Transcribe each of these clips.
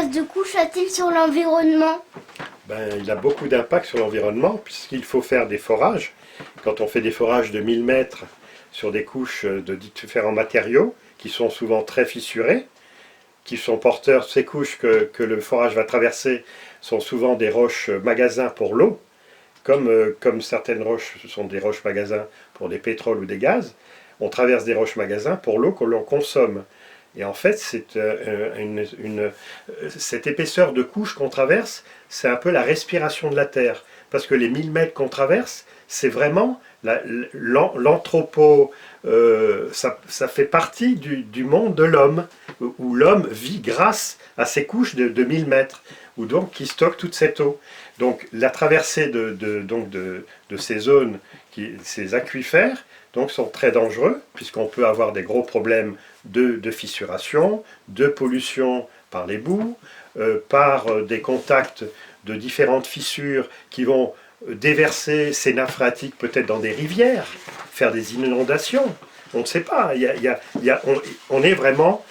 forage de couche a-t-il sur l'environnement? Il a beaucoup d'impact sur l'environnement puisqu'il faut faire des forages. Quand on fait des forages de 1000 mètres sur des couches de différents matériaux qui sont souvent très fissurés, qui sont porteurs, ces couches que le forage va traverser sont souvent des roches magasins pour l'eau, comme certaines roches, ce sont des roches magasins pour des pétroles ou des gaz. On traverse des roches magasins pour l'eau que l'on consomme. Et en fait, cette épaisseur de couche qu'on traverse, c'est un peu la respiration de la Terre. Parce que les 1000 mètres qu'on traverse, c'est vraiment l'anthropo, ça fait partie du monde de l'homme, où l'homme vit grâce à ces couches de 1000 mètres, donc qui stockent toute cette eau. Donc la traversée de ces zones, ces aquifères, donc sont très dangereux, puisqu'on peut avoir des gros problèmes de fissuration, de pollution par les boues, par des contacts de différentes fissures qui vont déverser ces nappes phréatiques peut-être dans des rivières, faire des inondations. On ne sait pas, on est vraiment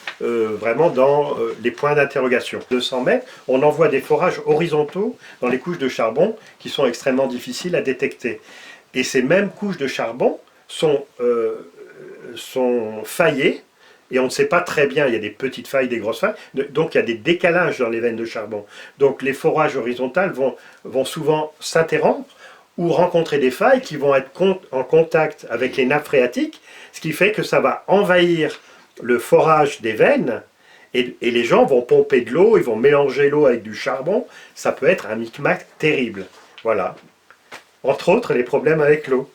dans les points d'interrogation. 200 mètres, on envoie des forages horizontaux dans les couches de charbon qui sont extrêmement difficiles à détecter. Et ces mêmes couches de charbon sont faillées, et on ne sait pas très bien, il y a des petites failles, des grosses failles, donc il y a des décalages dans les veines de charbon. Donc les forages horizontaux vont souvent s'interrompre ou rencontrer des failles qui vont être en contact avec les nappes phréatiques, ce qui fait que ça va envahir le forage des veines, et les gens vont pomper de l'eau, ils vont mélanger l'eau avec du charbon, ça peut être un micmac terrible. Voilà. Entre autres, les problèmes avec l'eau.